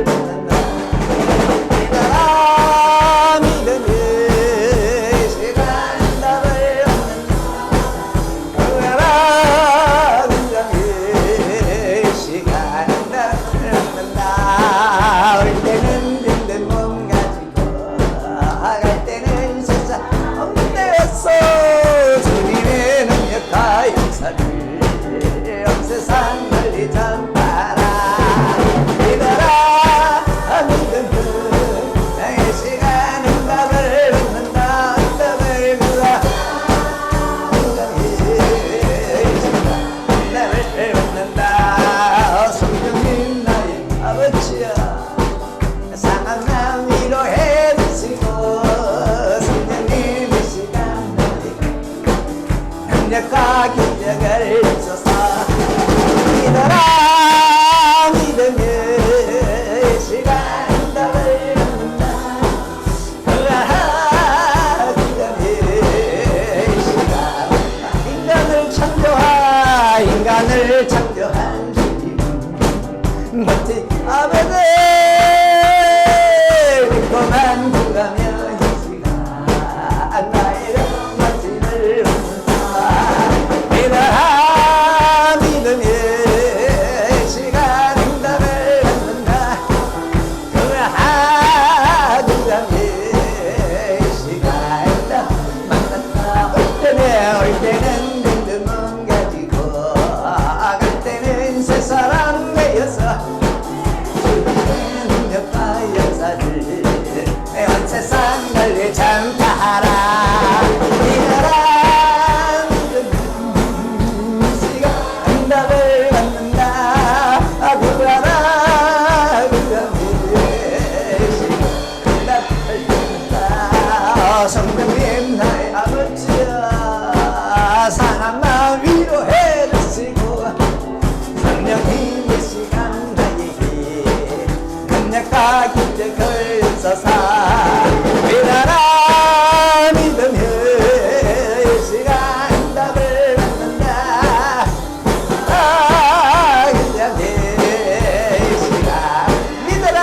받는다. 믿어라 믿음이 시간 답을 얻는다. 믿어라 믿음이 시간 답을 얻는다. 올 때는 빈든 몸 가지고 갈 때는 세상 없는 데서 주님의 능력과 역사를 온 세상 널리 전파라. 믿어라 믿음은 나의 시간 응답을 얻는다. 응답을 주라. 응답을 얻는다. 성령님 나의 아버지여 상한 나 위로해 주시고 성령님 이 시간 널리 능력과 기적을 주소서. 믿어라 믿음이 시간 답을 얻는다. 믿음이 시간 인간을 창조한 주님 멋진 아버지 믿고만 구가며 이 시간 나의 멋짐을 얻는다. 믿어라 믿음이 시간 응답을 얻는다. 그하구감이 시간 응답 만난다. 올 때는 든든 몸 가지고 갈 때는 새 사람 되어서 주님의 능력과 역사를 온 세상 널리 전파하라. 믿어라 믿음은 시간 응답을 얻는다. 구하라 구감이 시간 응답을 얻는다. 성령님 나의 아버지여 상한 마음 위로해 주시고 성령님 이 시간 나의 힘 능력과 기적을 주소서. 믿어라 믿음이 시간 응답을 얻는다. 그냥 이 시간 믿어라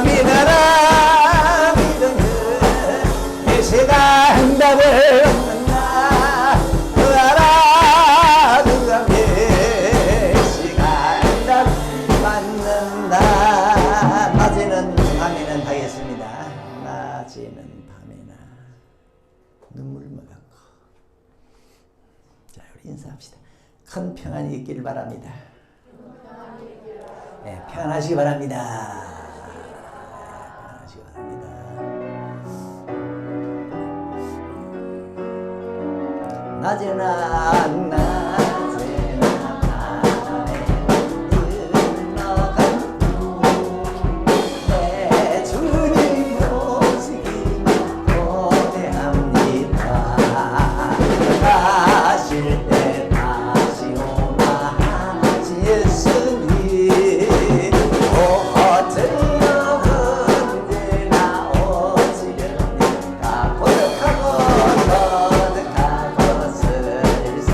믿어라 믿음이 이 시간 응답을 얻는다. 구하라 구감이 시간 응답 받는다. 낮에는 밤에는 하겠습니다. 낮에는 밤에나 눈물만 감고. 자 우리 인사합시다. 큰 평안이 있기를 바랍니다. 네, 평안하시기 바랍니다. 평안하시기 바랍니다. 낮에나 밤에 흘러간 내 주님 모시기만 고대합니다. 가실 때 다시 오마 하시 예수님 어쩌여 언제나 오시려니까 고독하고 거듭하고 슬슬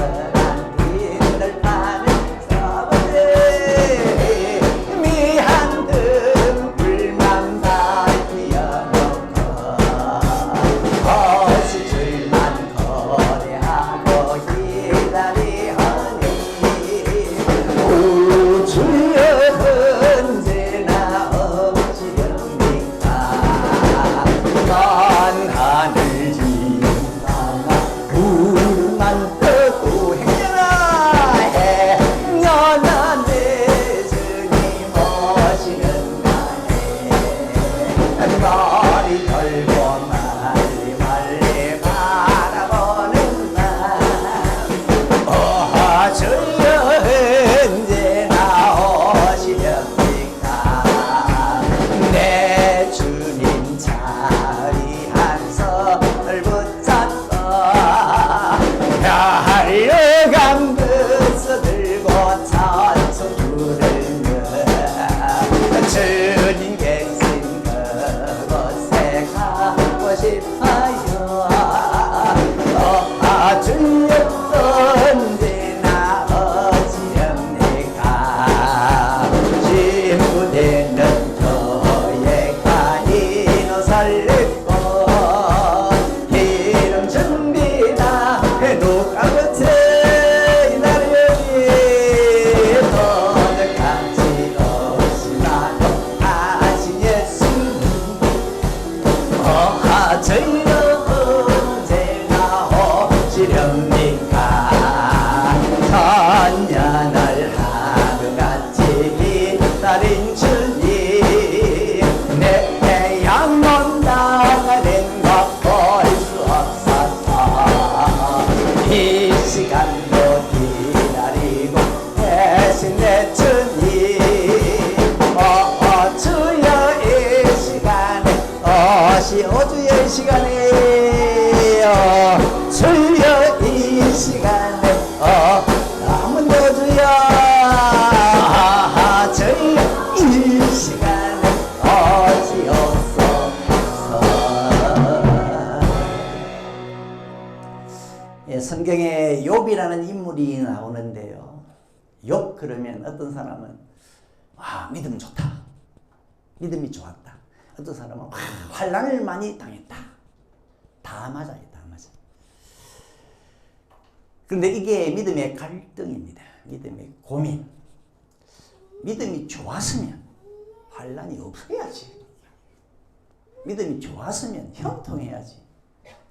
주님 내 양론 나가는 것 볼 수 없었다. 이 시간도 기다리고 대신 내 주님 주여 이 시간에 오주여 이 시간에 주여 이 시간에 한 번 더 주여 주여 이 시간에 오시옵소서. 예, 성경에 욥이라는 인물이 나오는데요. 욥 그러면 어떤 사람은 와 믿음 좋다, 믿음이 좋았다. 어떤 사람은 와 환난을 많이 당했다. 다 맞아요, 다 맞아. 그런데 이게 믿음의 갈등입니다. 믿음의 고민. 믿음이 좋았으면 환난이 없어야지. 믿음이 좋았으면 형통해야지.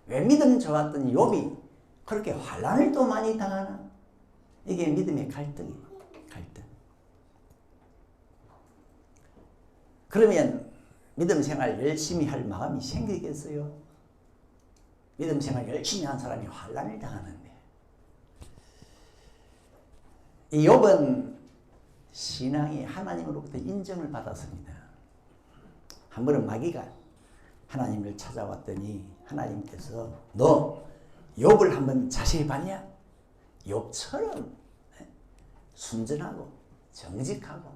왜 믿음 좋았던 욥이 그렇게 환난을 또 많이 당하나? 이게 믿음의 갈등이에요. 갈등. 그러면 믿음 생활 열심히 할 마음이 생기겠어요? 믿음 생활 열심히 한 사람이 환난을 당하는데, 이 욥은 신앙이 하나님으로부터 인정을 받았습니다. 한 번은 마귀가 하나님을 찾아왔더니 하나님께서 너 욥을 한번 자세히 봤냐? 욥처럼 순전하고 정직하고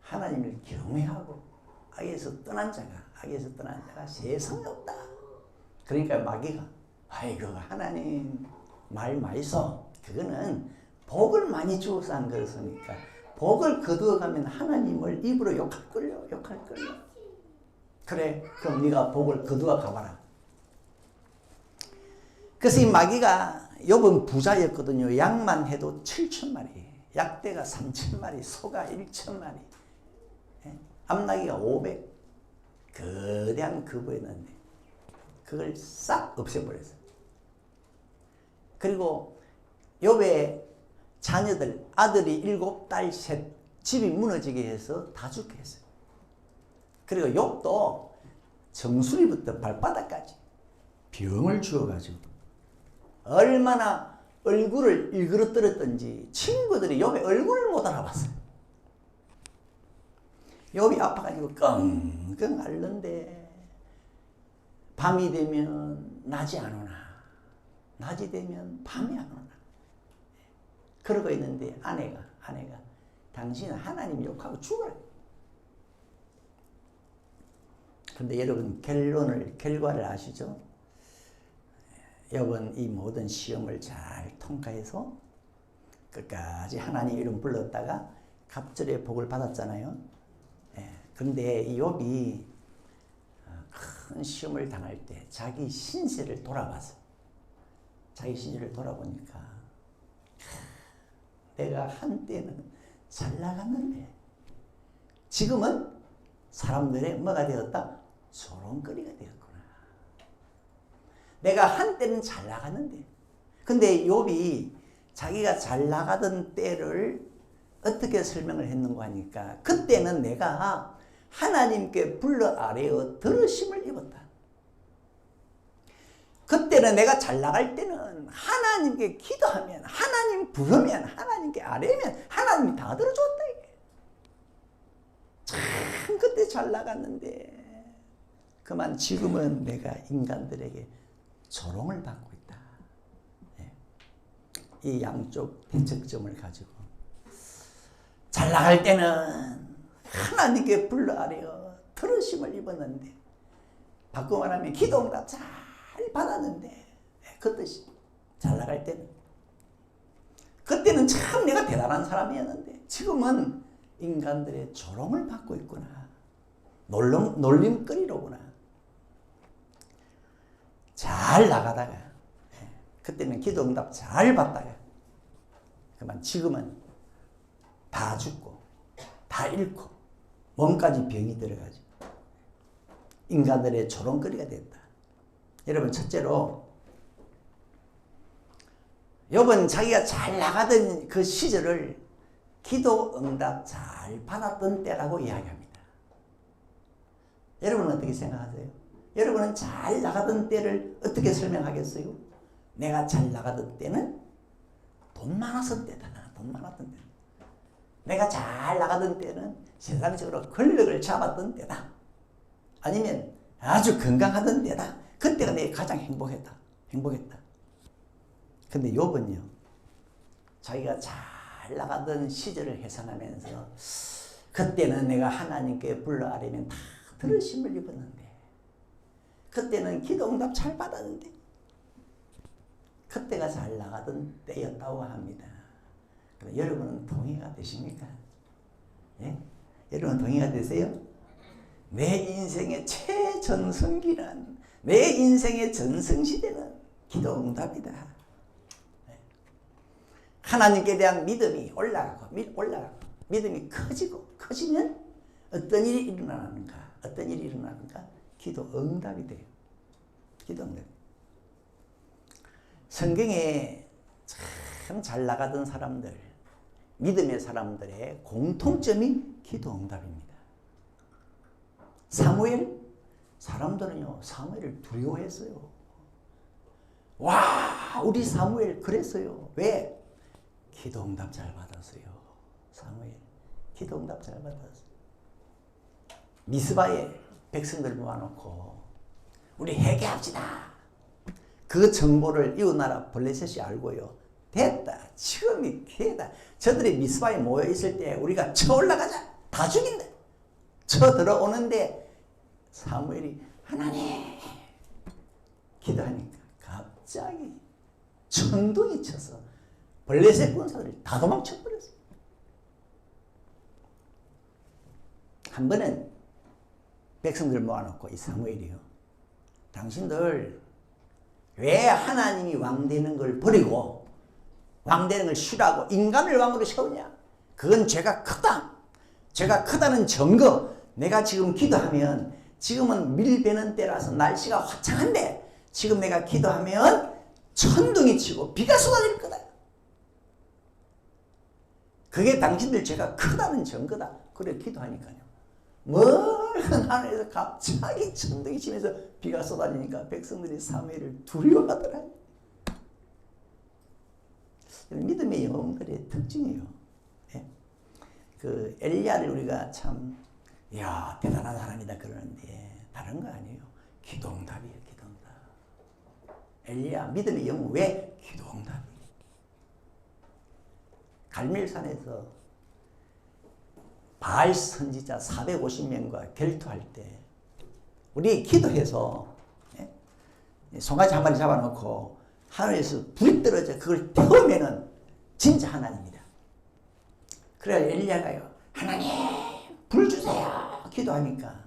하나님을 경외하고 악에서 떠난 자가 세상에 없다. 그러니까 마귀가 아이고 하나님 말 마이소. 그거는 복을 많이 주어서 한 거였으니까 복을 거두어가면 하나님을 입으로 욕할 걸요. 그래 그럼 네가 복을 거두어 가봐라. 그래서 이 마귀가 욥은 부자였거든요. 양만 해도 7,000마리, 약대가 3,000마리, 소가 1,000마리, 암나기가 500, 거대한 거부였는데 그걸 싹 없애버렸어요. 그리고 욥의 자녀들, 아들이 7, 딸 3, 집이 무너지게 해서 다 죽게 했어요. 그리고 욥도 정수리부터 발바닥까지 병을 주어가지고 얼마나 얼굴을 일그러뜨렸던지 친구들이 욥의 얼굴을 못 알아봤어요. 욥이 아파가지고 끙끙 앓는데 밤이 되면 낮이 안 오나, 낮이 되면 밤이 안 오나. 그러고 있는데 아내가 당신은 하나님 욕하고 죽어라. 근데 여러분 결과를 아시죠? 욥은 이 모든 시험을 잘 통과해서 끝까지 하나님 이름 불렀다가 갑절의 복을 받았잖아요. 그런데 이 욥이 큰 시험을 당할 때 자기 신세를 돌아봤어. 자기 신세를 돌아보니까 내가 한때는 잘 나갔는데 지금은 사람들의 뭐가 되었다? 조롱거리가 되었구나. 내가 한때는 잘 나갔는데, 근데 욥이 자기가 잘 나가던 때를 어떻게 설명을 했는가 하니까 그때는 내가 하나님께 불러 아뢰어 들으심을 입었다. 그때는 내가 잘 나갈 때는 하나님께 기도하면, 하나님 부르면, 하나님께 아뢰면 하나님이 다 들어줬다 이게. 참 그때 잘 나갔는데 그만 지금은 내가 인간들에게 조롱을 받고 있다. 이 양쪽 대척점을 가지고 잘 나갈 때는 하나님께 불러 아뢰어 들으심을 입었는데, 바꿔 말하면 기도응답 잘 받았는데, 그 뜻이 잘 나갈 때는 그때는 참 내가 대단한 사람이었는데 지금은 인간들의 조롱을 받고 있구나. 놀림거리로구나. 잘 나가다가 그때는 기도응답 잘 받다가 그만 지금은 다 죽고 다 잃고 몸까지 병이 들어가지고 인간들의 조롱거리가 됐다. 여러분, 첫째로 욥은 자기가 잘 나가던 그 시절을 기도응답 잘 받았던 때라고 이야기합니다. 여러분은 어떻게 생각하세요? 여러분은 잘 나가던 때를 어떻게 설명하겠어요? 내가 잘 나가던 때는 돈 많았을 때다. 돈 많았던 때. 내가 잘 나가던 때는 세상적으로 권력을 잡았던 때다. 아니면 아주 건강하던 때다. 그때가 내가 가장 행복했다. 근데 욥은요, 자기가 잘 나가던 시절을 회상하면서 그때는 내가 하나님께 불러 아뢰면 다 들으심을 입었는데, 그때는 기도 응답 잘 받았는데, 그때가 잘 나가던 때였다고 합니다. 여러분은 동의가 되십니까? 예? 여러분 동의가 되세요? 내 인생의 최전성기는, 내 인생의 전성시대는 기도 응답이다. 하나님께 대한 믿음이 올라가고 믿음이 커지면 어떤 일이 일어나는가? 기도 응답이 돼요. 기도 응답. 성경에 참 잘 나가던 사람들, 믿음의 사람들의 공통점이 기도 응답입니다. 사람들은요, 사무엘을 두려워했어요. 와, 우리 사무엘 그랬어요. 왜? 기도 응답 잘 받았어요. 사무엘 기도 응답 잘 받았어요. 미스바에 백성들 모아놓고 우리 회개합시다. 그 정보를 이웃나라 블레셋이 알고요. 됐다. 지금이 기회다. 저들이 미스바에 모여있을 때 우리가 쳐 올라가자. 다 죽인다. 쳐 들어오는데 사무엘이 하나님 기도하니까 갑자기 천둥이 쳐서 블레셋 군사들이 다 도망쳐버렸어요. 한 번은 백성들 모아놓고 이 사무엘이요, 당신들 왜 하나님이 왕되는 걸 버리고 왕되는 걸 싫어하고 인간을 왕으로 세우냐? 그건 죄가 크다. 죄가 크다는 증거. 내가 지금 기도하면, 지금은 밀 베는 때라서 날씨가 화창한데 지금 내가 기도하면 천둥이 치고 비가 쏟아질 거다. 그게 당신들 죄가 크다는 증거다. 그래 기도하니까요, 멀은 하늘에서 갑자기 천둥이 치면서 비가 쏟아지니까 백성들이 사무엘을 두려워하더라. 믿음의 영웅들의 특징이에요. 예? 그 엘리야를 우리가 참, 이야 대단한 사람이다 그러는데 다른 거 아니에요. 기도응답이에요. 기도응답. 엘리야 믿음의 영웅. 왜? 기도응답이에요. 갈멜산에서 바알 선지자 450명과 결투할 때 우리 기도해서, 예? 송아지 한 마리 잡아놓고 하늘에서 불이 떨어져 그걸 태우면은 진짜 하나님이다. 그래야 엘리야가요, 하나님 불 주세요 기도하니까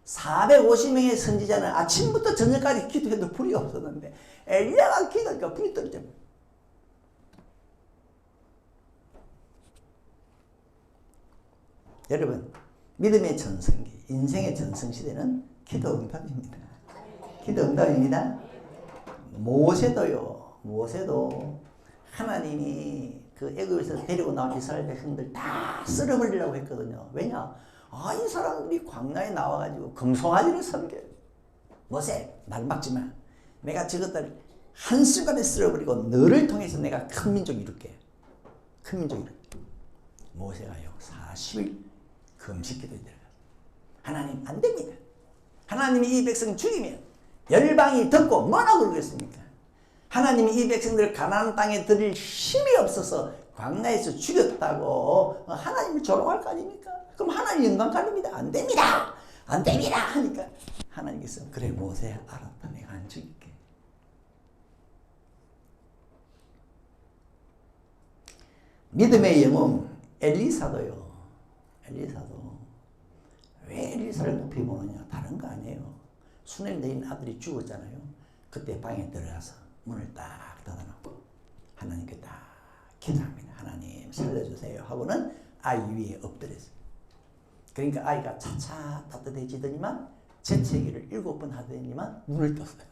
450명의 선지자는 아침부터 저녁까지 기도해도 불이 없었는데 엘리야가 기도하니까 불이 떨어져. 여러분, 믿음의 전성기, 인생의 전성시대는 기도 응답입니다. 기도 응답입니다. 모세도 하나님이 그 애굽에서 데리고 나온 이스라엘 백성들 다 쓸어버리려고 했거든요. 왜냐? 이 사람들이 광야에 나와가지고 금송아지를 섬겨. 모세, 날 막지 마. 내가 저것들 한순간에 쓸어버리고 너를 통해서 내가 큰 민족 이룰게. 큰 민족 이룰게. 모세가요, 40일 금식기도에 들어가. 하나님 안 됩니다. 하나님이 이 백성 죽이면 열방이 듣고 뭐라고 그러겠습니까? 하나님이 이 백성들을 가나안 땅에 들일 힘이 없어서 광야에서 죽였다고 하나님을 조롱할 거 아닙니까? 그럼 하나님 영광 가립니다. 안 됩니다. 안 됩니다. 하니까 하나님께서 그래 모세야 알았다. 내가 안 죽일게. 믿음의 영웅 엘리사도요. 엘리사도 왜 엘리사를 높이 보느냐? 다른 거 아니에요. 수넬 내린 아들이 죽었잖아요. 그때 방에 들어가서 문을 딱 닫아놓고 하나님께 딱 기도합니다. 하나님 살려주세요 하고는 아이 위에 엎드렸어요. 그러니까 아이가 차차 따뜻해지더니만 재채기를 7번 하더니만 눈을 떴어요.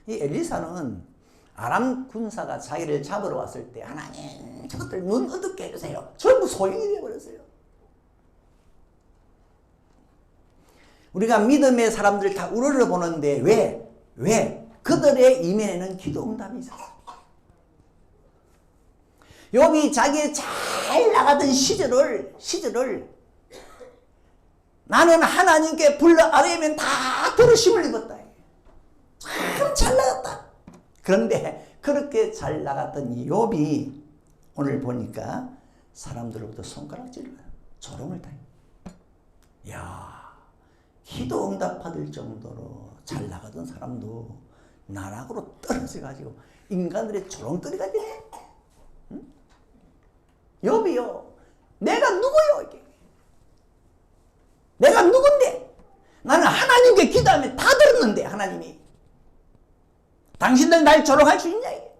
이 엘리사는 아람 군사가 자기를 잡으러 왔을 때 하나님 저것들 눈 어둡게 해주세요. 전부 소용이 되어버렸어요. 우리가 믿음의 사람들 다 우러러 보는데 왜? 왜? 그들의 이면에는 기도 응답이 있었어. 욥이 자기의 잘 나가던 시절을 나는 하나님께 불러 아뢰면 다 들으심을 입었다. 참 잘 나갔다. 그런데 그렇게 잘 나갔던 이 욥이 오늘 보니까 사람들로부터 손가락질을 조롱을 당해. 야, 기도 응답 받을 정도로 잘 나가던 사람도 나락으로 떨어져 가지고 인간들의 조롱거리가 되네. 응? 욥이요, 내가 누구요 이게? 내가 누군데? 나는 하나님께 기도하면 다 들었는데 하나님이 당신들 날 조롱할 수 있냐 이게?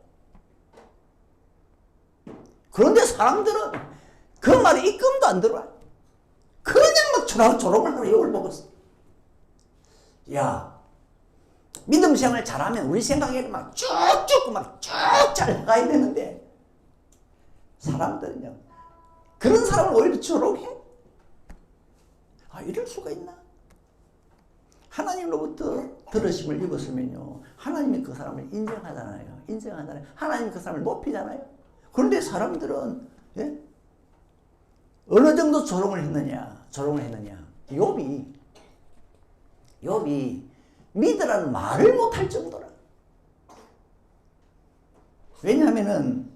그런데 사람들은 그 말에 입금도 안 들어와. 그냥 막 조롱을 하고 욕을 먹었어. 야, 믿음 생활 잘하면 우리 생각에는 막 쭉쭉 막 쭉 잘 나가야 되는데 사람들은요, 그런 사람을 오히려 조롱해. 아, 이럴 수가 있나? 하나님으로부터 들으심을 입었으면요, 하나님이 그 사람을 인정하잖아요. 하나님이 그 사람을 높이잖아요. 그런데 사람들은, 예? 어느 정도 조롱을 했느냐? 욥이 믿으라는 말을 못할 정도라. 왜냐하면은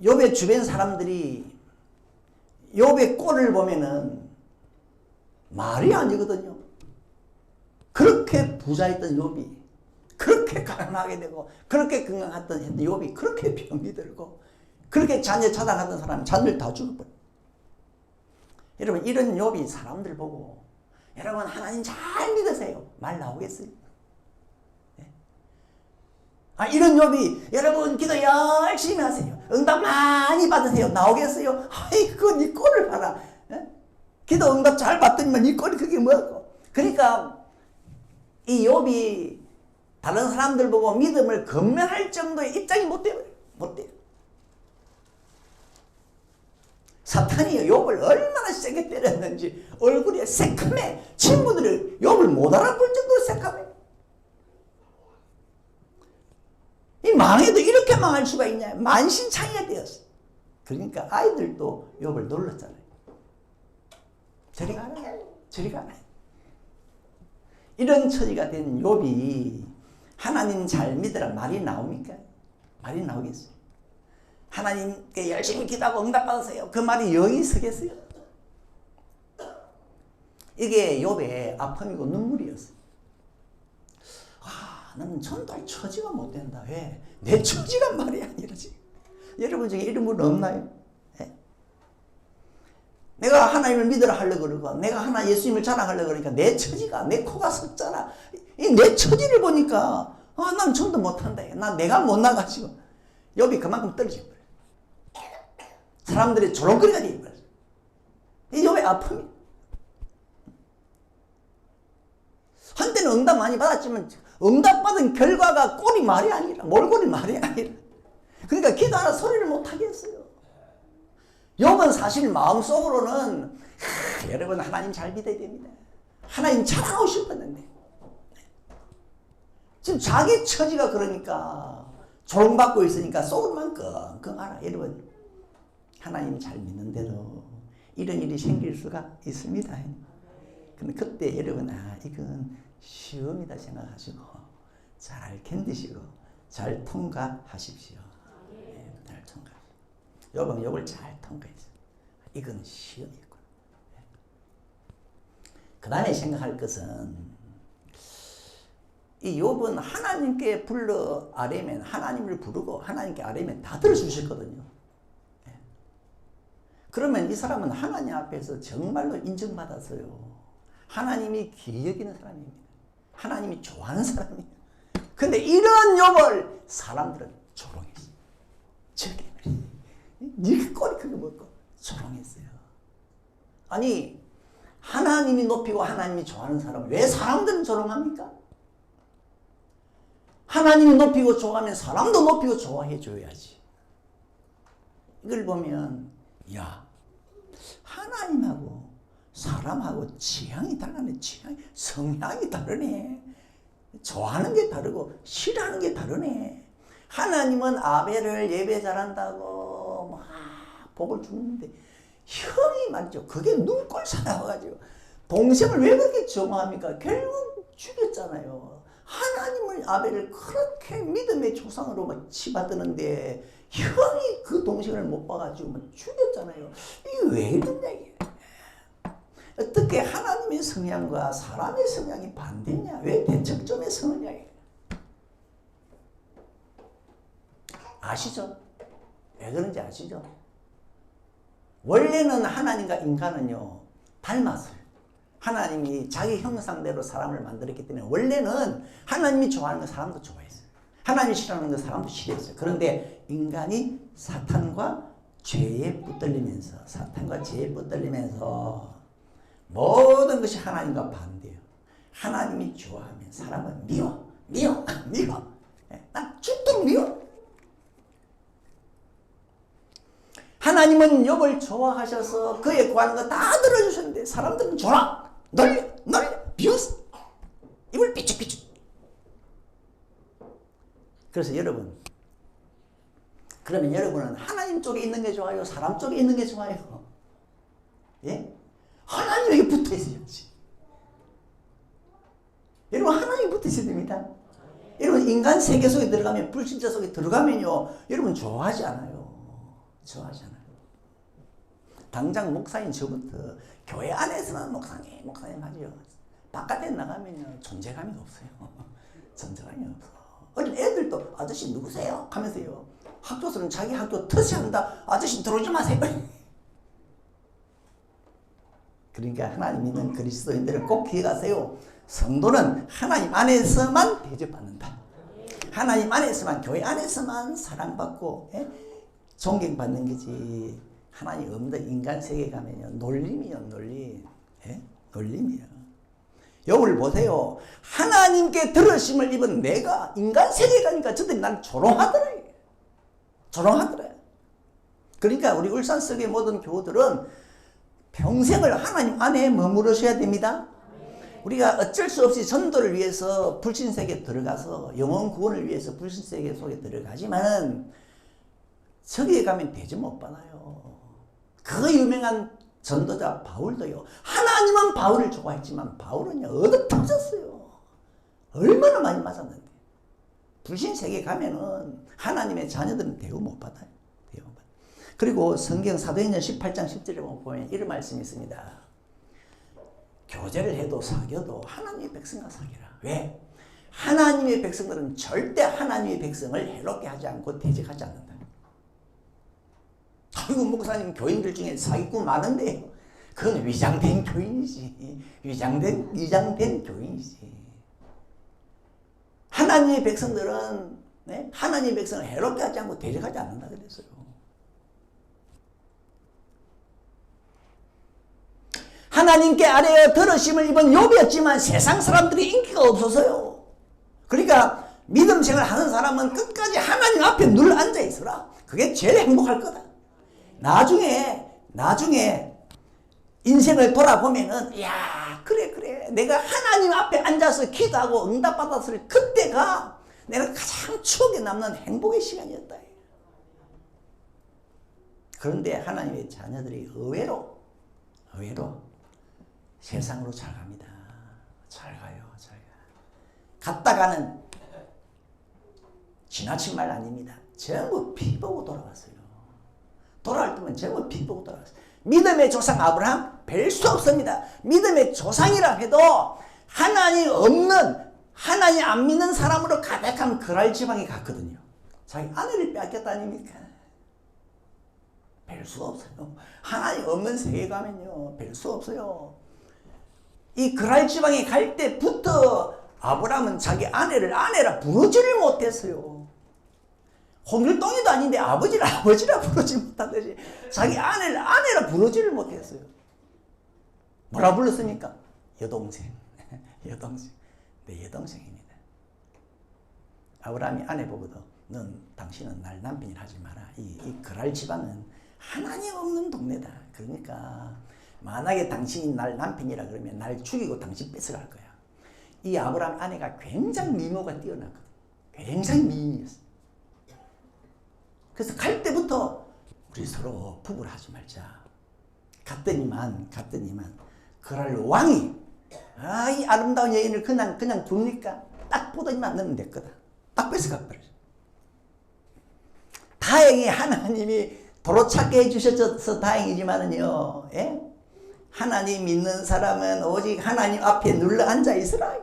욥의 주변 사람들이 욥의 꼴을 보면은 말이 아니거든요. 그렇게 부자였던 욥이 그렇게 가난하게 되고, 그렇게 건강했던 욥이 그렇게 병이 들고, 그렇게 자녀 자랑하던 사람이 자녀를 다 죽어버려. 여러분, 이런 욥이 사람들 보고 여러분 하나님 잘 믿으세요 말 나오겠어요? 네? 아, 이런 욥이 여러분 기도 열심히 하세요, 응답 많이 받으세요 나오겠어요? 아이고, 네 꼴을 봐라. 네? 기도 응답 잘 받더니만 네 꼴이 그게 뭐고? 그러니까 이 욥이 다른 사람들 보고 믿음을 건면할 정도의 입장이 못 돼요. 사탄이 욥을 얼마나 세게 때렸는지 얼굴이 새카매. 친구들이 욥을 못 알아볼 정도로 새카매. 이 망해도 이렇게 망할 수가 있냐? 만신창이가 되었어. 그러니까 아이들도 욥을 놀랐잖아요. 저리 가라. 이런 처지가 된 욥이 하나님 잘 믿으라 말이 나옵니까? 말이 나오겠어요? 하나님께 열심히 기도하고 응답받으세요, 그 말이 여기 서겠어요? 이게 욥의 아픔이고 눈물이었어요. 아, 나는 전도할 처지가 못 된다. 왜? 내 처지가 말이 아니라지. 여러분 중에 이런 분 없나요? 네? 내가 하나님을 믿으라 하려고 그러고, 내가 예수님을 자랑하려고 그러니까 내 처지가, 내 코가 섰잖아. 이 내 처지를 보니까, 아, 난 전도 못한다. 내가 못 나가지고. 욥이 그만큼 떨어져 버려. 사람들이 조롱거리가 되어버렸어. 이 욥의 아픔이. 한때는 응답 많이 받았지만 응답받은 결과가 꼴이 말이 아니라, 몰골이 말이 아니라. 그러니까 기도하라 소리를 못하게 했어요. 욥은 사실 마음속으로는 여러분 하나님 잘 믿어야 됩니다. 하나님 자랑하고 싶었는데 지금 자기 처지가 그러니까 조롱받고 있으니까 속으로만 끙끙 앓아. 여러분, 하나님 잘 믿는데도 이런 일이 생길 수가 있습니다. 근데 그때 여러분, 이건 시험이다 생각하시고 잘 견디시고 잘 통과하십시오. 네, 잘 통과하십시오. 욥은 욥을 잘 통과했어요. 이건 시험이었구나. 그 다음에 생각할 것은, 이 욥은 하나님께 불러 아뢰면, 하나님을 부르고 하나님께 아뢰면 다 들어주셨거든요. 그러면 이 사람은 하나님 앞에서 정말로 인정받았어요. 하나님이 귀히 여기는 사람입니다. 하나님이 좋아하는 사람이에요. 근데 이런 욥을 사람들은 조롱했어요. 저게 네 꼴이 그게 뭐고? 조롱했어요. 아니, 하나님이 높이고 하나님이 좋아하는 사람을 왜 사람들은 조롱합니까? 하나님이 높이고 좋아하면 사람도 높이고 좋아해 줘야지. 이걸 보면, 야, 하나님하고 사람 사람하고 취향이 다르네. 성향이 다르네. 좋아하는 게 다르고 싫어하는 게 다르네. 하나님은 아벨을 예배 잘한다고 막 복을 주는데 형이 말이죠. 그게 눈꼴 사나워가지고 동생을 왜 그렇게 정합니까? 결국 죽였잖아요. 하나님을 아벨을 그렇게 믿음의 조상으로 막 치받드는데 형이 그 동생을 못 봐가지고 막 죽였잖아요. 이게 왜 이러냐 이게. 어떻게 하나님의 성향과 사람의 성향이 반대냐? 왜 대척점에 서느냐? 아시죠? 왜 그런지 아시죠? 원래는 하나님과 인간은요 닮았어요. 하나님이 자기 형상대로 사람을 만들었기 때문에 원래는 하나님이 좋아하는 거 사람도 좋아했어요. 하나님이 싫어하는 거 사람도 싫어했어요. 그런데 인간이 사탄과 죄에 붙들리면서 모든 것이 하나님과 반대예요. 하나님이 좋아하면 사람은 미워. 난 죽도록 미워. 하나님은 욥을 좋아하셔서 그의 구하는 거 다 들어주셨는데 사람들은 줘라, 널려, 비웃어, 입을 삐죽삐죽. 그래서 여러분, 그러면 여러분은 하나님 쪽에 있는 게 좋아요? 사람 쪽에 있는 게 좋아요? 예? 하나님에게 붙어 있어야지. 여러분 하나님에 붙어 있어야 됩니다. 여러분 인간 세계 속에 들어가면, 불신자 속에 들어가면요 여러분 좋아하지 않아요. 당장 목사인 저부터 교회 안에서는 목사님 하죠. 바깥에 나가면요 존재감이 없어요. 존재감이 없어. 어린 애들도 아저씨 누구세요? 하면서요 학교에서는 자기 학교 터치한다. 아저씨 들어오지 마세요. 그러니까 하나님 믿는 그리스도인들을 꼭 기억하세요. 성도는 하나님 안에서만 대접받는다. 하나님 안에서만, 교회 안에서만 사랑받고 존경받는 거지. 하나님 없는 인간 세계에 가면요 놀림이요, 놀림. 놀림이요. 욥을 보세요. 하나님께 들으심을 입은 내가 인간 세계에 가니까 저들이 날 조롱하더라. 그러니까 우리 울산석의 모든 교우들은 평생을 하나님 안에 머무르셔야 됩니다. 우리가 어쩔 수 없이 전도를 위해서 불신세계에 들어가서 영혼 구원을 위해서 불신세계 속에 들어가지만 저기에 가면 대접 못 받아요. 그 유명한 전도자 바울도요. 하나님은 바울을 좋아했지만 바울은요 얻어 터졌어요. 얼마나 많이 맞았는데. 불신세계에 가면은 하나님의 자녀들은 대우 못 받아요. 그리고 성경 사도행전 18장 10절에 보면 이런 말씀이 있습니다. 교제를 해도 사귀어도 하나님의 백성과 사귀라. 왜? 하나님의 백성들은 절대 하나님의 백성을 해롭게 하지 않고 대적하지 않는다. 아이고 목사님 교인들 중에 사기꾼 많은데요. 그건 위장된 교인이지. 위장된 교인이지. 하나님의 백성들은 하나님의 백성을 해롭게 하지 않고 대적하지 않는다 그랬어요. 하나님께 아뢰어 들으심을 입은 욥이었지만 세상 사람들이 인기가 없어서요. 그러니까 믿음 생활 하는 사람은 끝까지 하나님 앞에 늘 앉아 있어라. 그게 제일 행복할 거다. 나중에 인생을 돌아보면은 야 그래 내가 하나님 앞에 앉아서 기도하고 응답받았을 그때가 내가 가장 추억에 남는 행복의 시간이었다. 그런데 하나님의 자녀들이 의외로 세상으로 잘 갑니다. 잘 가요. 갔다가는 지나친 말 아닙니다. 전부 피 보고 돌아왔어요. 돌아올 때면 전부 피 보고 돌아왔어요. 믿음의 조상 아브라함 별 수 없습니다. 믿음의 조상이라 해도 하나님 안 믿는 사람으로 가득한 그랄 지방에 갔거든요. 자기 아내를 빼앗겼다 아닙니까? 별 수 없어요. 하나님 없는 세계에 가면요 별 수 없어요. 이 그랄 지방에 갈 때부터 아브라함은 자기 아내라 부르지를 못했어요. 홍길동이도 아닌데 아버지라 부르지 못하듯이 자기 아내라 부르지를 못했어요. 뭐라 불렀습니까? 여동생. 내 여동생입니다. 아브라함이 아내 보고도 당신은 날 남편이라 하지 마라. 이 그랄 지방은 하나님 없는 동네다. 그러니까 만약에 당신이 날 남편이라 그러면 날 죽이고 당신 뺏어갈 거야. 이 아브라함 아내가 굉장히 미모가 뛰어났거든. 굉장히 미인이었어. 그래서 갈 때부터 우리 서로 부부를 하지 말자. 갔더니만 그럴 왕이 이 아름다운 여인을 그냥 둡니까? 딱 보더니만 너는 내 거다. 딱 뺏어가 버려. 다행히 하나님이 도로 찾게 해주셔서 다행이지만은요, 예? 하나님 믿는 사람은 오직 하나님 앞에 눌러 앉아 있으라. 예?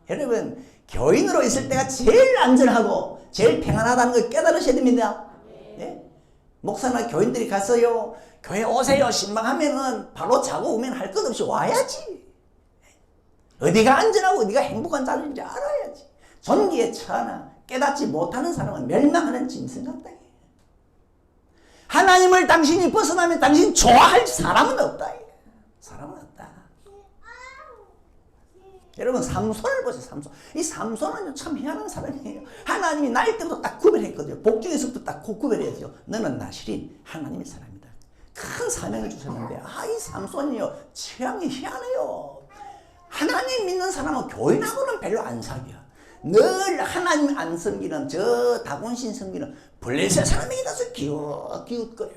여러분, 교인으로 있을 때가 제일 안전하고 제일 평안하다는 걸 깨달으셔야 됩니다. 예? 목사나 교인들이 가서요, 교회 오세요 신방하면은 바로 자고 오면 할 것 없이 와야지. 어디가 안전하고 어디가 행복한 자리인지 알아야지. 존귀에 처하나 깨닫지 못하는 사람은 멸망하는 짐승 같다. 하나님을 당신이 벗어나면 당신 좋아할 사람은 없다. 사람은 없다. 여러분 삼손을 보세요. 삼손. 이 삼손은 참 희한한 사람이에요. 하나님이 날 때부터 딱 구별했거든요. 복중에서부터 딱 구별해야죠. 너는 나실인 하나님의 사람이다. 큰 사명을 주셨는데 이 삼손이요 취향이 희한해요. 하나님 믿는 사람은 교인하고는 별로 안 사귀어. 늘 하나님 안 섬기는 저 다곤신 섬기는 블레셋 사람에게다서 기웃거려.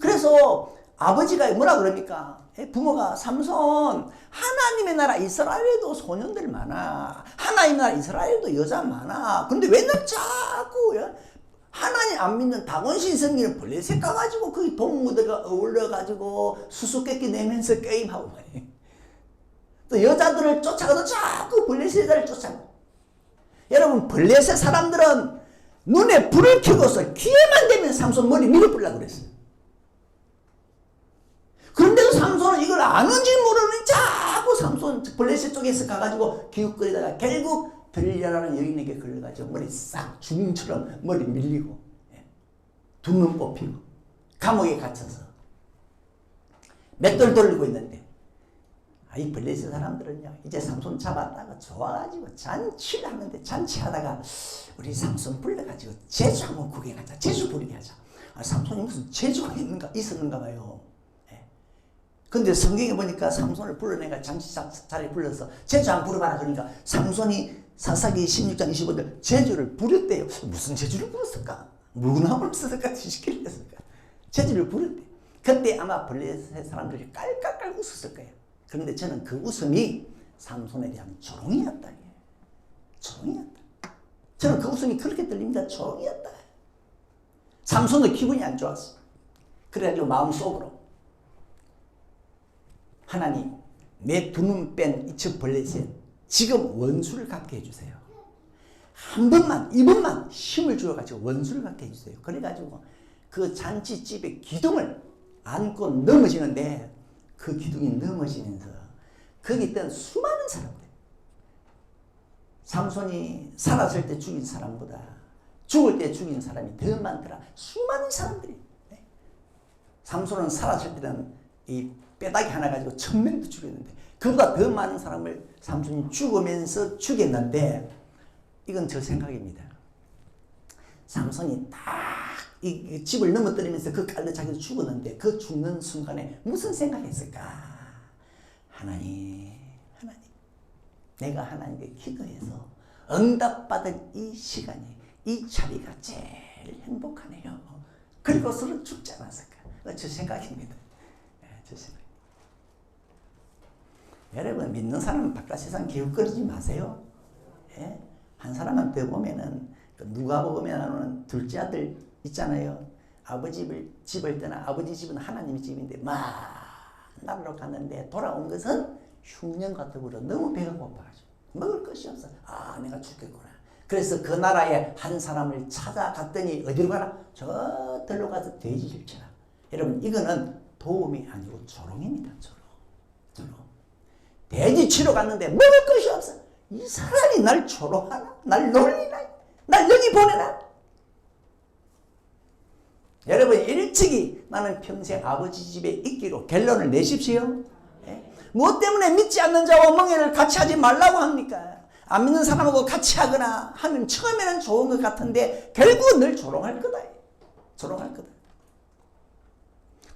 그래서 아버지가 뭐라 그럽니까? 부모가 삼손 하나님의 나라 이스라엘에도 소년들 많아. 하나님의 나라 이스라엘에도 여자 많아. 근데 왜 너 자꾸 하나님 안 믿는 다곤신 섬기는 블레셋 가가지고 그 동무들과 어울려가지고 수수께끼 내면서 게임하고 말이에요. 또 여자들을 쫓아가도 자꾸 블레셋 여자를 쫓아가. 여러분 블레셋 사람들은 눈에 불을 켜고서 기회만 되면 삼손 머리 밀어버리려고 그랬어요. 그런데도 삼손은 이걸 아는지 모르는 자꾸 삼손 블레셋 쪽에서 가가지고 기웃거리다가 결국 들려라는 여인에게 걸려가지고 머리 싹 주민처럼 머리 밀리고 두 눈 뽑히고 감옥에 갇혀서 맷돌 돌리고 있는데 이 블레셋 사람들은요 이제 삼손 잡았다가 좋아가지고 잔치를 하는데 잔치하다가 우리 삼손 불러가지고 제주 한번 구경하자. 제주 부리게 하자. 삼손이 무슨 제주가 있었는가 봐요. 근데 성경에 보니까 삼손을 불러내가 잔치 자리에 불러서 제주 한번 부려봐라. 그러니까 삼손이 사사기 16장 25절 제주를 부렸대요. 무슨 제주를 부렸을까? 물구나무를 썼을까? 시키를 했을까? 제주를 부렸대. 그때 아마 블레셋 사람들이 깔깔깔 웃었을 거예요. 그런데 저는 그 웃음이 삼손에 대한 조롱이었다. 조롱이었다. 저는 그 웃음이 그렇게 들립니다. 조롱이었다. 삼손도 기분이 안 좋았어. 그래가지고 마음속으로 하나님 내 두 눈 뺀 이 저 블레셋 지금 원수를 갖게 해주세요. 한 번만 이번만 힘을 주어가지고 원수를 갖게 해주세요. 그래가지고 그 잔치집의 기둥을 안고 넘어지는데 그 기둥이 넘어지면서 거기 있던 수많은 사람들, 삼손이 살았을 때 죽인 사람보다 죽을 때 죽인 사람이 더 많더라. 수많은 사람들이. 삼손은 살았을 때는 이 뼈다귀 하나 가지고 1000명도 죽였는데 그보다 더 많은 사람을 삼손이 죽으면서 죽였는데 이건 저 생각입니다. 삼손이 딱 이 집을 넘어뜨리면서 그 깔로 자기도 죽었는데 그 죽는 순간에 무슨 생각했을까? 하나님 내가 하나님께 기도해서 응답받은 이 시간이 이 자리가 제일 행복하네요. 그리고 서로 죽지 않았을까? 저 생각입니다. 저 생각. 여러분 믿는 사람은 바깥 세상 기웃거리지 마세요. 한 사람한테 보면은 누가복음에 나오는 둘째 아들 있잖아요. 아버지 집을 떠나 아버지 집은 하나님의 집인데 나라로 갔는데 돌아온 것은 흉년 같으므로 너무 배가 고파가지고 먹을 것이 없어. 내가 죽겠구나. 그래서 그 나라에 한 사람을 찾아갔더니 어디로 가라? 저 들로 가서 돼지를 쳐라. 여러분 이거는 도움이 아니고 조롱입니다. 조롱. 돼지 치러 갔는데 먹을 것이 없어. 이 사람이 날 조롱하나? 날 놀리나? 날 여기 보내나? 여러분 일찍이 나는 평생 아버지 집에 있기로 결론을 내십시오. 무엇 때문에 믿지 않는 자와 멍에를 같이 하지 말라고 합니까? 안 믿는 사람하고 같이 하거나 하면 처음에는 좋은 것 같은데 결국은 늘 조롱할 거다. 조롱할 거다.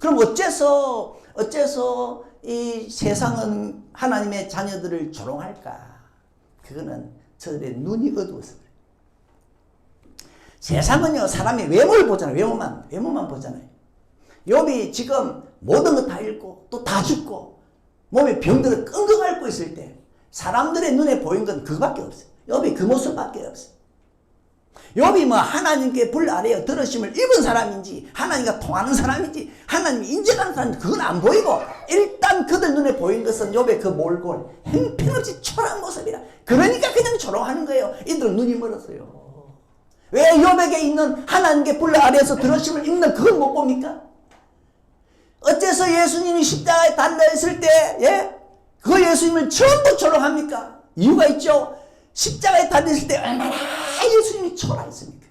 그럼 어째서 이 세상은 하나님의 자녀들을 조롱할까? 그거는 저들의 눈이 어두워서 그래요. 세상은요, 사람의 외모를 보잖아요. 외모만 보잖아요. 욥이 지금 모든 거 다 잃고 또 다 죽고 몸에 병들어 끙끙 앓고 있을 때 사람들의 눈에 보인 건 그거밖에 없어요. 욥이 그 모습밖에 없어요. 욥이 뭐 하나님께 불 아래에 들으심을 입은 사람인지 하나님과 통하는 사람인지 하나님이 인정하는 사람인지 그건 안 보이고 일단 그들 눈에 보인 것은 욥의 그 몰골 형편없이 초라한 모습이라. 그러니까 그냥 조롱하는 거예요. 이들 눈이 멀었어요. 왜 욥에게 있는 하나님께 불 아래에서 들으심을 입는 그걸 못 봅니까? 어째서 예수님이 십자가에 달려있을 때 그 예수님을 전부 조롱합니까? 이유가 있죠. 십자가에 달렸을 때 얼마나 예수님이 초라했습니까?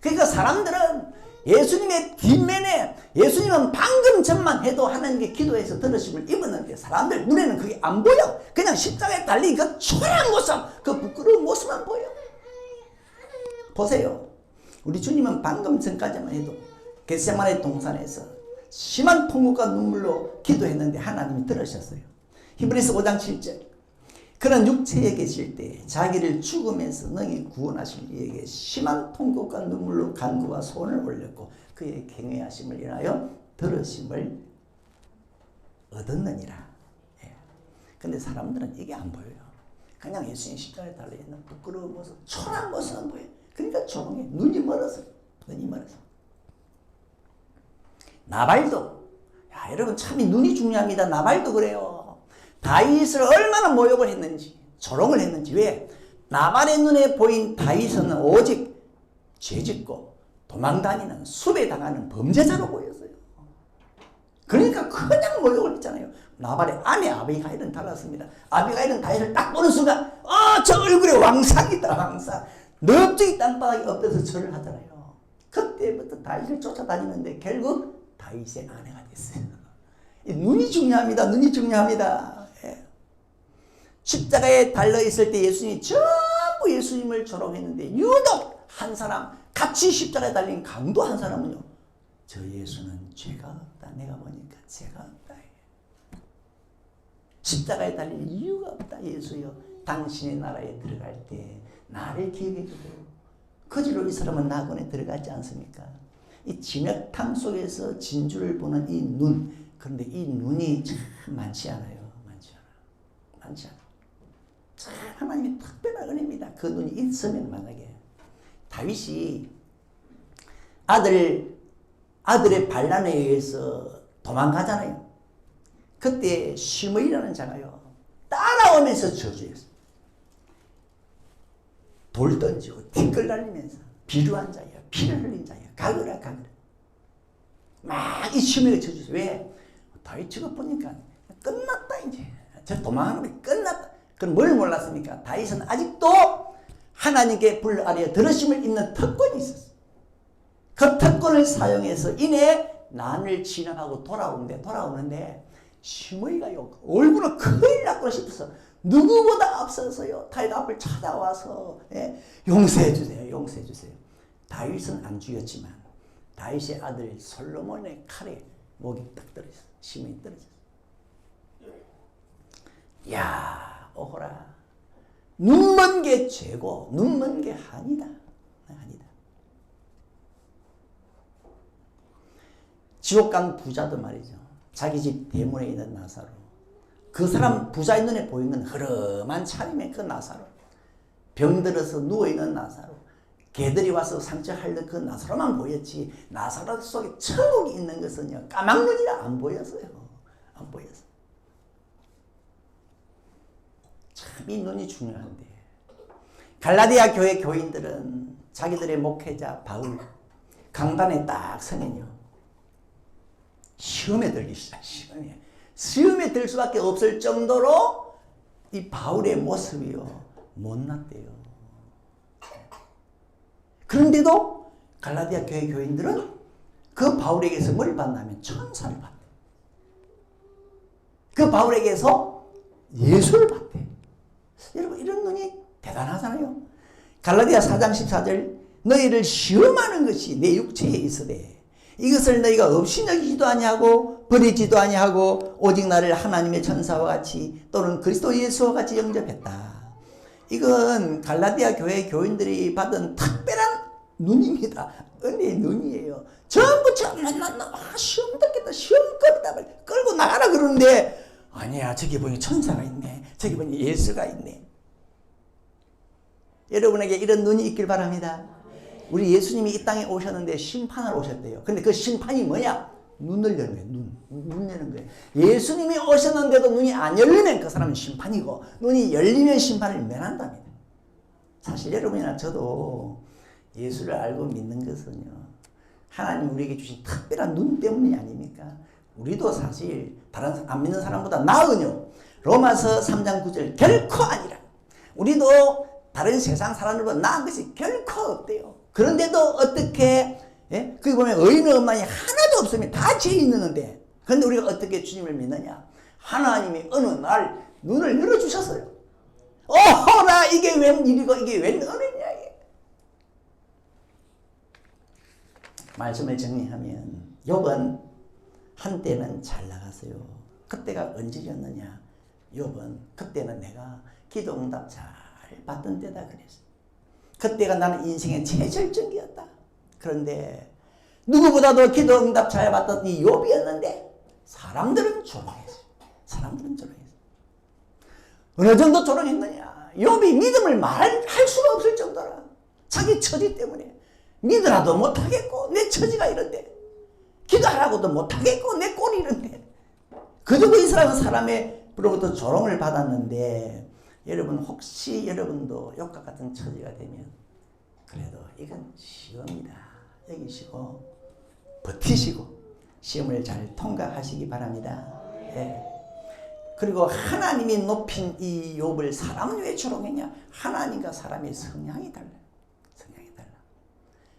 그러니까 사람들은 예수님의 뒷면에 예수님은 방금 전만 해도 하나님께 기도해서 들으심을 입었는데 사람들 눈에는 그게 안 보여. 그냥 십자가에 달린 그 초라한 모습, 그 부끄러운 모습만 보여. 보세요. 우리 주님은 방금 전까지만 해도 겟세마네 동산에서 심한 통곡과 눈물로 기도했는데 하나님이 들으셨어요. 히브리서 5장 7절. 그런 육체에 계실 때 자기를 죽음에서 능히 구원하실 이에게 심한 통곡과 눈물로 간구와 소원을 올렸고 그의 경외하심을 인하여 들으심을 얻었느니라. 근데 사람들은 이게 안 보여요. 그냥 예수님 십자가에 달려있는 부끄러운 모습, 초라한 모습은 보여요. 그러니까 조롱해. 눈이 멀어서. 나발도, 여러분 참 눈이 중요합니다. 나발도 그래요. 다윗을 얼마나 모욕을 했는지, 조롱을 했는지. 왜? 나발의 눈에 보인 다윗은 오직 죄짓고 도망다니는 수배당하는 범죄자로 보였어요. 그러니까 그냥 모욕을 했잖아요. 나발의 아내 아비가일은 달랐습니다. 아비가일은 다윗을 딱 보는 순간 저 얼굴에 왕상이 있다. 왕상. 넓적이 땅바닥에 엎드려서 절을 하잖아요. 그때부터 다윗을 쫓아다니는데 결국 다윗의 아내가 됐어요. 눈이 중요합니다. 눈이 중요합니다. 십자가에 달려있을 때 예수님이 전부 예수님을 조롱했는데 유독 한 사람, 같이 십자가에 달린 강도 한 사람은요, 저 예수는 죄가 없다. 내가 보니까 죄가 없다. 십자가에 달릴 이유가 없다. 예수여, 당신의 나라에 들어갈 때 나를 기억해 주세요. 거지로 이 사람은 낙원에 들어가지 않습니까? 이 진흙탕 속에서 진주를 보는 이 눈, 그런데 이 눈이 참 많지 않아요. 많지 않아. 참 하나님의 특별한 은혜입니다. 그 눈이 있으면 만약에 다윗이 아들의 반란에 의해서 도망가잖아요. 그때 시므이라는 자가요, 따라오면서 저주했어요. 돌 던지고 뒷걸 날리면서 비루한 자야, 피를 흘린 자야, 가거라. 막 이 시므이가 저주했어요. 왜? 다윗 저거 보니까 끝났다 이제. 저 도망하는 게 끝났다. 그럼 뭘 몰랐습니까? 다윗은 아직도 하나님께 불 아래에 들으심을 입는 특권이 있었어요. 그 특권을 사용해서 이내 난을 지나가고 돌아오는데 시므이가요, 얼굴은 큰일 났구나 싶어서 누구보다 앞서서요 다윗 앞을 찾아와서 용서해 주세요. 다윗은 안 죽였지만 다윗의 아들 솔로몬의 칼에 목이 딱 떨어졌어요. 시므이 떨어졌어요. 야, 오호라. 눈먼 게 죄고 눈먼 게 한이다. 지옥 간 부자도 말이죠. 자기 집 대문에 있는 나사로. 그 사람 부자의 눈에 보이는 흐름한 차림의 그 나사로. 병들어서 누워있는 나사로. 개들이 와서 상처하려는 그 나사로만 보였지 나사로 속에 천국이 있는 것은요 까막눈이라 안 보였어요. 참 이 눈이 중요한데 갈라디아 교회 교인들은 자기들의 목회자 바울 강단에 딱 서면요 시험에 들기 시작. 시험에 들 수밖에 없을 정도로 이 바울의 모습이요 못났대요. 그런데도 갈라디아 교회 교인들은 그 바울에게서 뭘 받냐면 천사를 받대. 그 바울에게서 예수를 받대. 여러분 이런 눈이 대단하잖아요. 갈라디아 4장 14절 너희를 시험하는 것이 내 육체에 있으되 이것을 너희가 없이 여기지도 아니하고 버리지도 아니하고 오직 나를 하나님의 천사와 같이 또는 그리스도 예수와 같이 영접했다. 이건 갈라디아 교회 교인들이 받은 특별한 눈입니다. 은혜의 눈이에요. 전부 시험 듣겠다, 시험 끌다 끌고 나가라 그러는데 아니야, 저기 보니 천사가 있네, 저기 보니 예수가 있네. 여러분에게 이런 눈이 있길 바랍니다. 우리 예수님이 이 땅에 오셨는데 심판하러 오셨대요. 근데 그 심판이 뭐냐? 눈을 여는 거예요. 눈 여는 거예요. 예수님이 오셨는데도 눈이 안 열리면 그 사람은 심판이고, 눈이 열리면 심판을 면한답니다. 사실 여러분이나 저도 예수를 알고 믿는 것은요, 하나님 우리에게 주신 특별한 눈 때문이 아닙니까? 우리도 사실 다른 안 믿는 사람보다 나으뇨. 로마서 3장 9절 결코 아니라. 우리도 다른 세상 사람들보다 나은 것이 결코 없대요. 그런데도 어떻게, 예? 거기 보면 의인은 없나니 하나도 없으면 다 죄 있는데, 그런데 우리가 어떻게 주님을 믿느냐? 하나님이 어느 날 눈을 열어주셨어요. 어허라, 이게 웬 일이고 이게 웬 은혜냐. 말씀을 정리하면 욥은 한때는 잘 나갔어요. 그때가 언제였느냐? 욥은 그때는 내가 기도 응답 잘 받던 때다 그랬어. 그때가 나는 인생의 최절정기였다. 그런데 누구보다도 기도 응답 잘 받던 이 욥이었는데 사람들은 조롱했어요. 사람들은 조롱했어요. 어느 정도 조롱했느냐? 욥이 믿음을 말할 수가 없을 정도라. 자기 처지 때문에 믿으라도 못하겠고 내 처지가 이런데, 기도하라고도 못하겠고 내 꼴이 이런데, 그저도 이 사람은 사람으로부터 조롱을 받았는데, 여러분 혹시 여러분도 욥과 같은 처지가 되면 그래도 이건 시험이다 여기시고 버티시고 시험을 잘 통과하시기 바랍니다. 네. 그리고 하나님이 높인 이 욥을 사람은 왜 조롱했냐? 하나님과 사람의 성향이 달라요. 성향이 달라.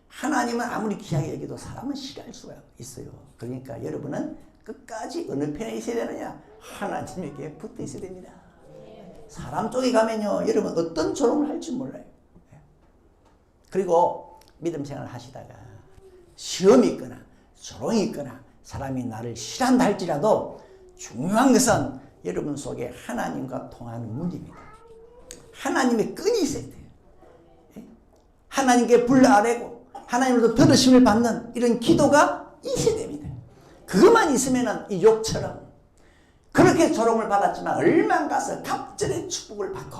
하나님은 아무리 귀하게 여기도 사람은 싫어할 수가 있어요. 그러니까 여러분은 끝까지 어느 편에 있어야 되느냐? 하나님에게 붙어 있어야 됩니다. 사람 쪽에 가면요, 여러분 어떤 조롱을 할지 몰라요. 그리고 믿음 생활을 하시다가 시험이 있거나 조롱이 있거나 사람이 나를 싫어한다 할지라도 중요한 것은 여러분 속에 하나님과 통하는 문입니다. 하나님의 끈이 있어야 돼요. 하나님께 불러 아뢰고 하나님으로부터 들으심을 받는 이런 기도가 있어야 됩니다. 그것만 있으면 이 욥처럼 그렇게 조롱을 받았지만 얼마 가서 갑절의 축복을 받고,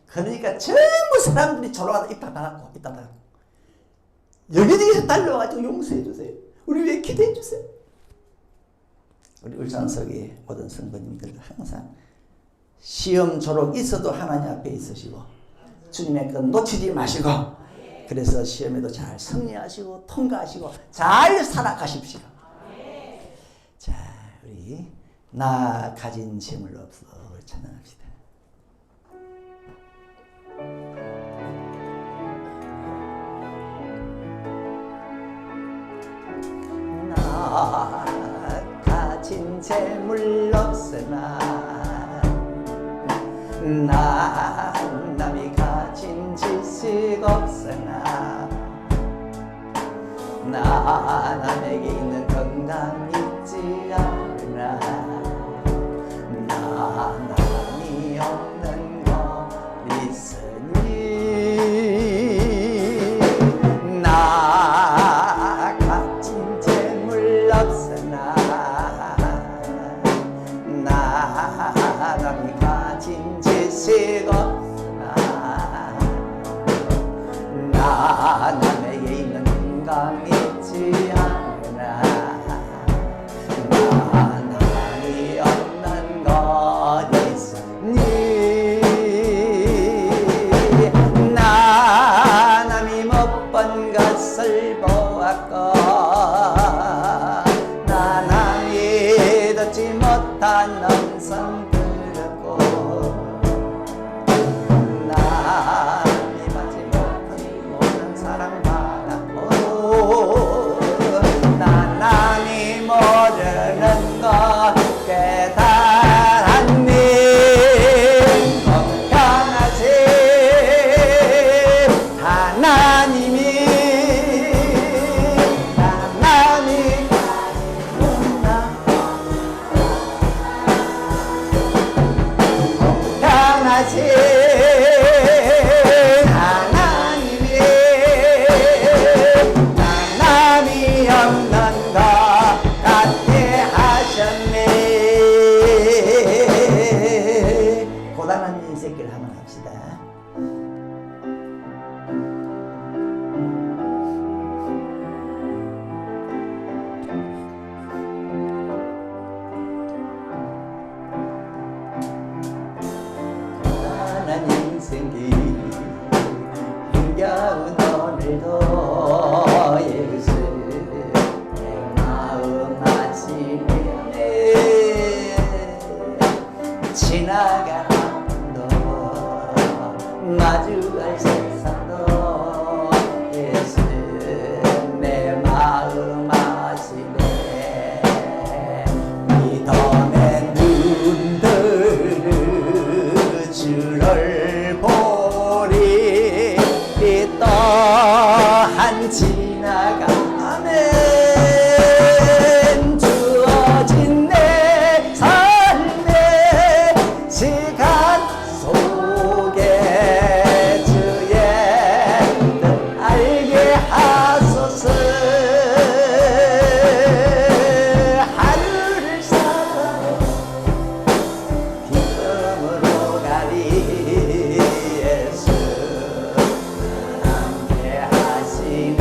그러니까 전부 사람들이 조롱하다 입 닫아갖고 여기저기서 달려와가지고 용서해 주세요. 우리 위해 기도해 주세요. 우리 울산석의 모든 성도님들 항상 시험 조롱 있어도 하나님 앞에 있으시고 주님의 것 놓치지 마시고, 그래서 시험에도 잘 승리하시고 통과하시고 잘 살아가십시오. 자, 우리 나 가진 재물 없어 찬양합시다. 나 가진 재물 없으나 나 남이 가진 지식 없으나 나 남에게 있는 건강 있지 않으나 나 남이 없는 것 있으니 나 가진 재물 없으나 나 남이 가진 지식 없으나 나 남에게 있는 건강 있지 않으나 나 남이 없는 것 있으니 나 남이 못 본 것을 보았고 나 남이 듣지 못한 음성 들었고 남이 받지 못한 모든 사랑 받았고 나 남이 모르는 것 깨달았니. 건강하지 하나님이 얘기를 한번 합시다. 가난한 인생길 힘겨운 오늘도 예수 내 마음 아침에 지나간 아픔도 마주할 세상도 예수 내 마음 아침에 믿음의 눈들을 주를 보리 또한 지나가면 주어진 내 삶의 시간 속에 주의 뜻 알게 하소서. 하루를 살아 기쁨으로 가리 예수 함께 하시네.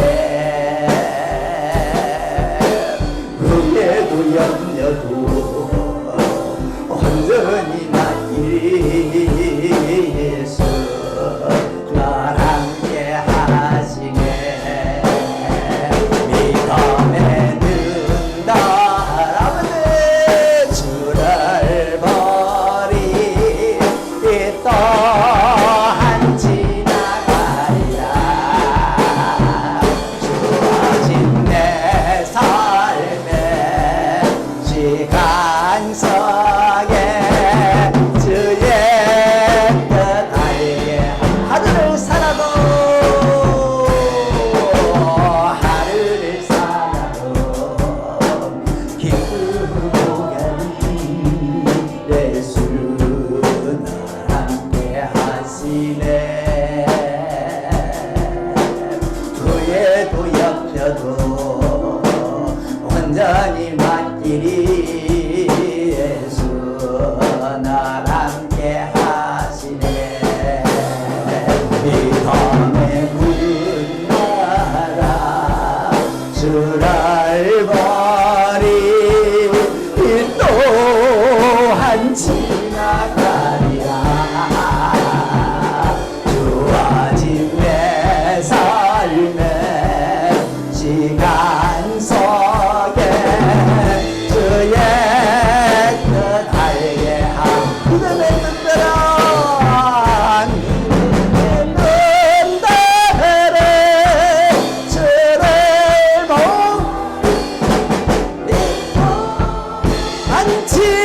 후회도 염려도 온전히 맡기리 예수 날 함께 하시네. 믿음에 든다 아버지 주를 버리 또한 지나가리라. 주어진 내 삶의 시간 속에 주의 뜻 알게 하루를 살아도 기쁘고 가니 예수 날 함께 하시네. 후회도 염려도 온전히 맡기리 예수 날 함께 하시네. 믿음의 문 나라 주를 버리 또한 지나가리라. 주어진 내 삶의 시간 속에 주의 뜻 알게 함. 믿음의 눈들아 주를 보리 한 지나가리라.